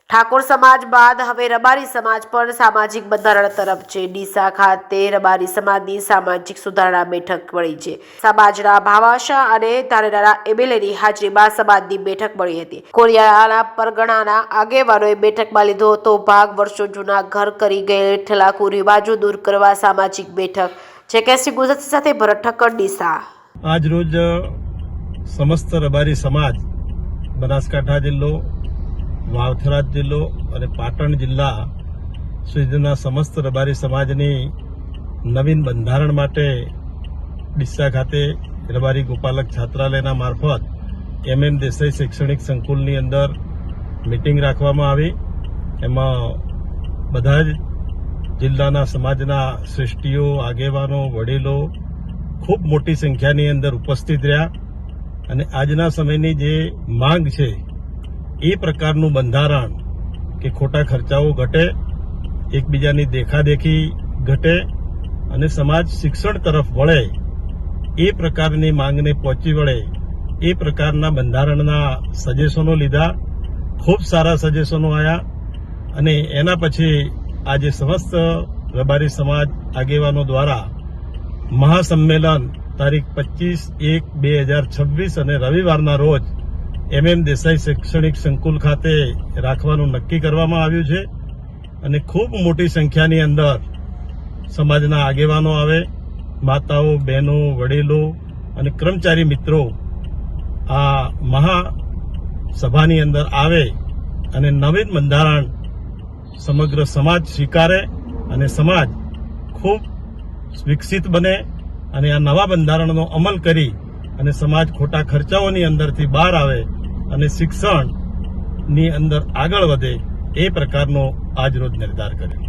ઠાકોર સમાજ બાદ હવે રબારી સમાજ પણ સામાજિક બંધારણ તરફ છે। ડીસા ખાતે રબારી સમાજની સામાજિક સુધારણા બેઠક મળી છે। સમાજના ભાવાશા અને ધાનેરાના એમએલએની હાજરીમાં સમાજની બેઠક મળી હતી। કોરિયાના પરગણાના આગેવાનોએ બેઠકમાં લીધો હતો ભાગ। વર્ષો જૂના ઘર કરી ગયેલ ઠલાકુ રિવાજો દૂર કરવા સામાજિક બેઠક। જેકેસી ગુજરાતી સાથે ભરત ઠક્કર, ડીસા। આજ રોજ સમસ્ત રબારી સમાજ બનાસકાંઠા જિલ્લો, વાવથરા જિલ્લો અને પાટણ જિલ્લા સુધીના સમસ્ત રબારી સમાજની નવીન બંધારણ માટે ડીસા ખાતે રબારી ગોપાલક છાત્રાલયના મારફત MM દેસાઈ શૈક્ષણિક સંકુલની અંદર મીટિંગ રાખવામાં આવી। એમાં બધા જ જિલ્લાના સમાજના શ્રેષ્ઠીઓ, આગેવાનો, વડીલો ખૂબ મોટી સંખ્યાની અંદર ઉપસ્થિત રહ્યા અને આજના સમયની જે માંગ છે એ પ્રકારનું બંધારણ કે ખોટા ખર્ચાઓ ઘટે, એકબીજાની દેખાદેખી ઘટે અને સમાજ શિક્ષણ તરફ વળે, એ પ્રકારની માંગને પહોંચી વળે એ પ્રકારના બંધારણના સજેશનો લીધા। ખૂબ સારા સજેશનો આવ્યા અને એના પછી આજે સમસ્ત રબારી સમાજ આગેવાનો દ્વારા મહાસંમેલન તારીખ 25/1/2026 અને રવિવારના રોજ MM દેસાઈ શૈક્ષણિક સંકુલ ખાતે રાખવાનું નક્કી કરવામાં આવ્યું છે અને ખૂબ મોટી સંખ્યાની અંદર સમાજના આગેવાનો આવે, માતાઓ, બહેનો, વડીલો અને કર્મચારી મિત્રો આ મહાસભાની અંદર આવે અને નવીન બંધારણ સમગ્ર સમાજ સ્વીકારે અને સમાજ ખૂબ વિકસિત બને અને આ નવા બંધારણનો અમલ કરી અને સમાજ ખોટા ખર્ચાઓની અંદરથી બહાર આવે અને શિક્ષણની અંદર આગળ વધે એ પ્રકારનો આજરોજ નિર્ધાર કર્યો।